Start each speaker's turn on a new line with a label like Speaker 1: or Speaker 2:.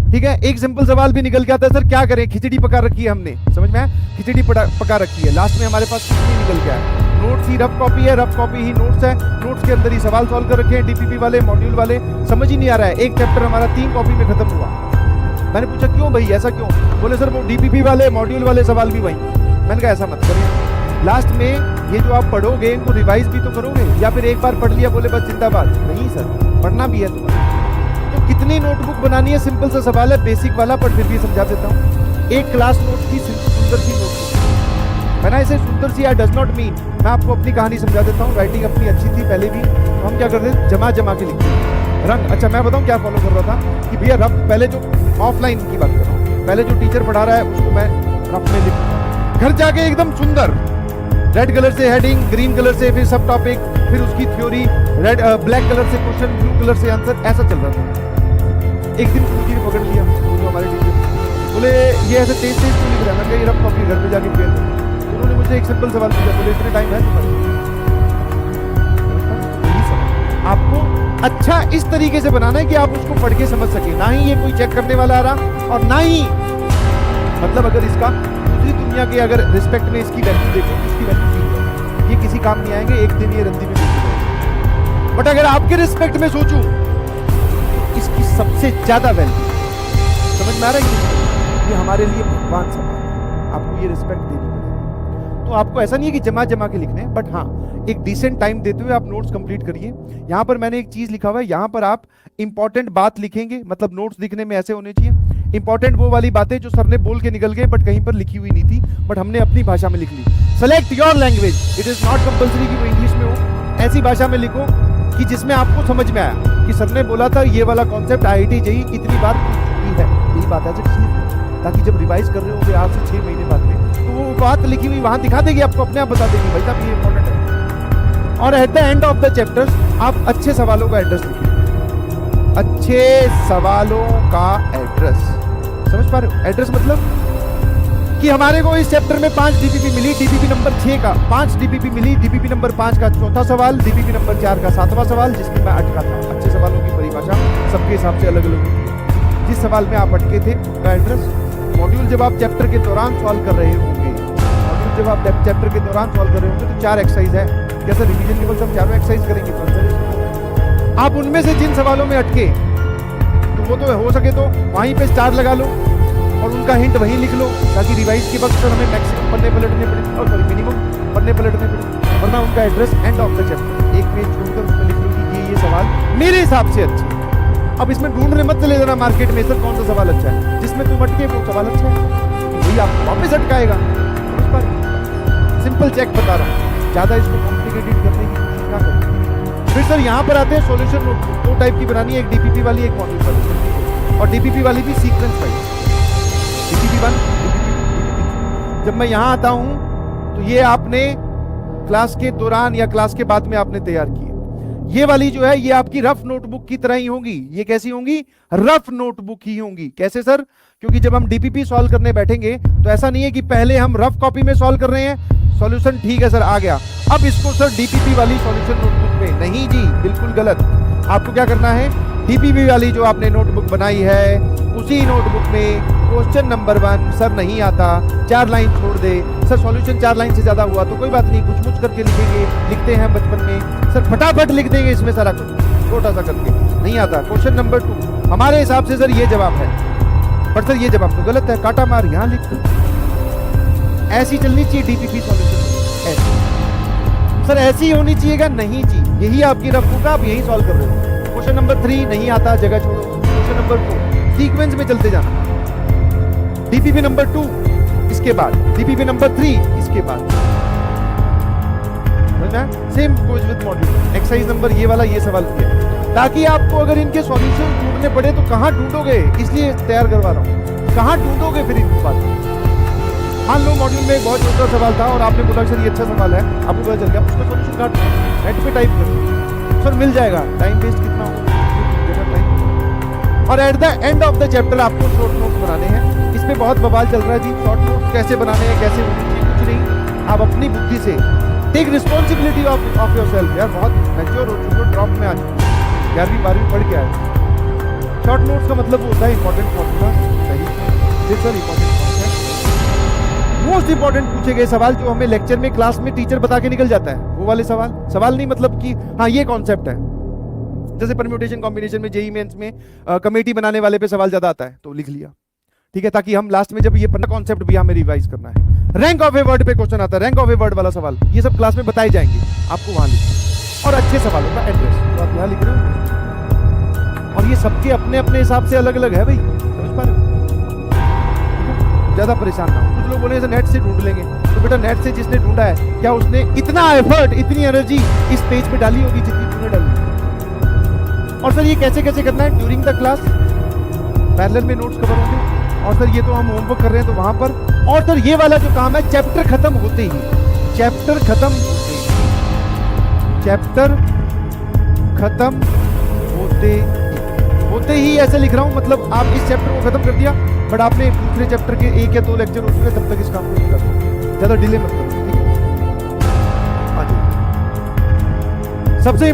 Speaker 1: ठीक है, एक सिंपल सवाल भी निकल के आता है, सर क्या करें, खिचड़ी पका रखी है हमने, समझ में आया, खिचड़ी पका रखी है, लास्ट में हमारे पास कुछ नहीं निकल के आया, नोट्स ही रफ कॉपी है, रफ कॉपी ही नोट्स है, नोट्स के अंदर ही सवाल सॉल्व कर रखे हैं, डीपीपी वाले मॉड्यूल वाले, समझ ही नहीं आ रहा है। एक चैप्टर हमारा 3 कॉपी में खत्म हुआ। मैंने पूछा क्यों भाई, ऐसा क्यों? बोले सर वो डीपीपी वाले मॉड्यूल वाले सवाल भी वही। मैंने कहा ऐसा मत करिए, लास्ट में ये जो आप पढ़ोगे इनको रिवाइज भी तो करोगे, या फिर एक बार पढ़ लिया बोले बस जिंदाबाद? नहीं सर, पढ़ना भी है तुम्हें। तो कितनी नोटबुक बनानी है, सिंपल सा सवाल है, बेसिक वाला, पर फिर भी समझा देता हूँ। एक क्लास नोट की सुंदर सी नोटबुक है ना, इसे सुंदर सी डज नॉट मीन, मैं आपको अपनी कहानी समझा देता हूँ। राइटिंग अपनी अच्छी थी पहले भी, तो हम क्या करते थे, जमा के लिखते रंग। अच्छा मैं बताऊँ क्या फॉलो कर रहा था कि भैया रफ, पहले जो ऑफलाइन की बात कर रहा हूँ, पहले जो टीचर पढ़ा रहा है उसको मैं रफ में लिखूंगा, घर जाके एकदम सुंदर रेड कलर से हेडिंग, ग्रीन कलर से फिर सब टॉपिक, फिर उसकी थ्योरी, रेड ब्लैक कलर से क्वेश्चन, ब्लू कलर से आंसर, ऐसा चल रहा था। एक दिन गुरुजी ने पकड़ लिया, जो हमारे टीचर, बोले ये ऐसे तेज क्यों लिख रहा है? मैं कहा ये रफ कॉपी घर पे जाके फेल। उन्होंने मुझे एक सिंपल सवाल पूछा, बोले इतने टाइम है तुम्हारे? आपको अच्छा इस तरीके से बनाना है कि आप उसको पढ़ के समझ सके, ना ही ये कोई चेक करने वाला आ रहा, और ना ही मतलब अगर इसका दूसरी दुनिया के अगर रिस्पेक्ट में इसकी वैल्यू देखो, इसकी वैल्यू नहीं है, ये किसी काम नहीं आएंगे, एक दिन ये रंदी में मिल। बट अगर आपके रिस्पेक्ट में सोचूं, इसकी सबसे ज्यादा वैल्यू, समझ में आ रहा है, ये हमारे लिए भगवान समान, आपको ये रिस्पेक्ट देनी पड़ेगी। तो आपको ऐसा नहीं है कि जमा के लिखने हैं, बट हाँ एक डिसेंट टाइम देते हुए आप नोट्स कंप्लीट करिए। यहां पर मैंने एक चीज लिखा हुआ है, यहां पर आप इंपॉर्टेंट बात लिखेंगे, मतलब नोट्स दिखने में ऐसे होने चाहिए। इंपॉर्टेंट वो वाली बातें जो सर ने बोल के निकल गए बट कहीं पर लिखी हुई नहीं थी, बट हमने अपनी भाषा में लिख ली। Select your language, it is not compulsory कि वो इंग्लिश में हो, ऐसी भाषा में लिखो कि जिसमें आपको समझ में आया कि सर ने बोला था ये वाला कॉन्सेप्ट IIT JEE कितनी बार पूछ चुकी है, यही बात है ताकि जब रिवाइज कर रहे होंगे आज से 6 महीने बाद में, तो वो बात लिखी हुई वहां दिखा देगी आपको, अपने आप बता देगी भाई साहब ये इंपॉर्टेंट है। और at the end of the chapters आप अच्छे सवालों का एड्रेस लिखिए, अच्छे सवालों का एड्रेस, समझ पा रहे हो? एड्रेस मतलब कि हमारे को इस चैप्टर में 5 DPP मिली, DPP नंबर 6 का 5 DPP मिली, DPP नंबर 5 का चौथा सवाल, DPP नंबर 4 का 7वां सवाल, जिसमें मैं अटका था। अच्छे सवालों की परिभाषा सबके हिसाब से अलग अलग होती है। जिस सवाल में आप अटके थे उसका एड्रेस, मॉड्यूल जब आप चैप्टर के दौरान सॉल्व कर रहे होंगे, मॉड्यूल जब आप चैप्टर के दौरान सॉल्व कर रहे होंगे तो 4 एक्सरसाइज है, जैसे रिवीजन केवल हम 4 एक्सरसाइज करेंगे। आप उनमें से जिन सवालों में अटके तो वो तो हो सके तो वहीं पे स्टार लगा लो और उनका हिंट वहीं लिख लो, ताकि रिवाइज के वक्त हमें मैक्सिमम पन्ने पलटने पड़े और मिनिमम पन्ने पलटने पड़े, वरना उनका address end of the chapter एक पेज छोड़कर उसमें लिख लो कि ये सवाल मेरे हिसाब से अच्छे। अब इसमें ढूंढने मत चले जाना मार्केट में सर कौन सा सवाल अच्छा है, जिसमें तुम अटके वो सवाल अच्छा है, वही आपको वापस अटकाएगा। सिंपल चेक बता रहा हूँ, ज्यादा इसको कॉम्प्लिकेटेड करने की कोशिश ना करो। फिर सर यहाँ पर आते हैं सॉल्यूशन नोटबुक, 2 टाइप की बनानी है, एक DPP वाली एक मॉड्यूल वाली, और DPP वाली भी सीक्वेंस वाइज, DPP 1 DPP। जब मैं यहाँ आता हूँ तो ये आपने क्लास के दौरान या क्लास के बाद में आपने तैयार की है। ये वाली जो है ये आपकी रफ नोटबुक की तरह ही होंगी। ये कैसी होंगी? रफ नोटबुक ही होंगी। कैसे सर? क्योंकि जब हम DPP सॉल्व करने बैठेंगे तो ऐसा नहीं है कि पहले हम रफ कॉपी में सॉल्व कर रहे हैं, सॉल्यूशन ठीक है सर आ गया, अब इसको सर DPP वाली सॉल्यूशन नोटबुक में, नहीं जी बिल्कुल गलत। आपको क्या करना है, DPP वाली जो आपने नोटबुक बनाई है उसी नोटबुक में क्वेश्चन नंबर 1 सर नहीं आता 4 लाइन छोड़ दे, सर सॉल्यूशन 4 लाइन से ज्यादा हुआ तो कोई बात नहीं, कुछ कुछ करके लिखेंगे, लिखते हैं बचपन में सर, फटाफट लिख देंगे इसमें सारा कुछ छोटा सा करके, नहीं आता। क्वेश्चन नंबर 2 हमारे हिसाब से सर ये जवाब है, पर सर ये जवाब तो गलत है, काटा मार यहाँ लिख दो। ऐसी चलनी चाहिए DPP सॉल्यूशन, ऐसी सर ऐसी होनी चाहिएगा, नहीं जी यही आपकी रफ बुक, आप यही सॉल्व कर रहे हो। क्वेश्चन नंबर 3 नहीं आता, जगह छोड़ो। क्वेश्चन नंबर 4 सीक्वेंस में चलते जाना, DPP नंबर 2 इसके बाद, DPP नंबर 3 इसके बाद, same goes with module. Exercise number ये वाला ये सवाल किया, ताकि आपको अगर इनके सॉल्यूशन ढूंढने पड़े तो कहां ढूंढोगे, इसलिए तैयार करवा रहा हूं, कहां ढूंढोगे फिर इनकी बात। मान लो मॉड्यूल में एक बहुत छोटा सवाल था और आपने बोला सर ये अच्छा सवाल है, आपको पता चल गया, उसका सॉल्यूशन काट नेट पे टाइप कर सर मिल जाएगा, टाइम वेस्ट कितना होगा, और at the end of the chapter आपको शॉर्ट नोट्स बनाने हैं। इस पे बहुत बवाल चल रहा है जी, शॉर्ट नोट्स कैसे बनाने हैं, कैसे होने चाहिए, कुछ नहीं, आप अपनी बुद्धि से टेक रिस्पॉन्सिबिलिटी ऑफ योरसेल्फ। यार बहुत मैच्योर हो चुके हो, ड्रॉप में आ चुके, 11वीं 12वीं पढ़ के आए, शॉर्ट नोट्स का मतलब होता है इंपॉर्टेंट फॉर्मूला, सही, सर इंपॉर्टेंट मोस्ट इंपॉर्टेंट पूछे गए सवाल जो हमें लेक्चर में क्लास में टीचर बता के निकल जाता है, वो वाले सवाल नहीं मतलब कि हाँ ये कॉन्सेप्ट है। जैसे परम्यूटेशन कॉम्बिनेशन में, जेईई मेंस में कमेटी बनाने वाले पे सवाल ज्यादा आता है तो लिख लिया, ठीक है, ताकि हम लास्ट में जब ये पढ़ना कॉन्सेप्ट भी हमें रिवाइज करना है। रैंक ऑफ ए वर्ड पे क्वेश्चन आता है, रैंक ऑफ ए वर्ड वाला सवाल, ये सब क्लास में बताए जाएंगे, आपको वहां लिखना। और अच्छे सवालों का एड्रेस तो आप यहाँ लिख रहे हो, और ये सबके अपने अपने हिसाब से अलग अलग है भाई, समझ पा रहे हो? ज्यादा परेशान ना हो। कुछ लोग बोले नेट से ढूंढ लेंगे, तो बेटा नेट से जिसने ढूंढा है क्या उसने इतना एफर्ट, इतनी एनर्जी इस पेज पे डाली होगी जितनी तूने डाली? और सर ये कैसे कैसे करना है? ड्यूरिंग द क्लास पैरेलल में नोट्स कवर होंगे, और सर ये तो हम होमवर्क कर रहे हैं तो वहां पर, और सर ये वाला जो काम है चैप्टर खत्म होते ही, चैप्टर खत्म होते ही ऐसे लिख रहा हूं, मतलब आप इस चैप्टर को खत्म कर दिया बट आपने दूसरे चैप्टर के 1 या 2 लेक्चर हो चुके तब तक इस काम को नहीं कर, ज्यादा डिले मत करो, ठीक है? हाँ जी, सबसे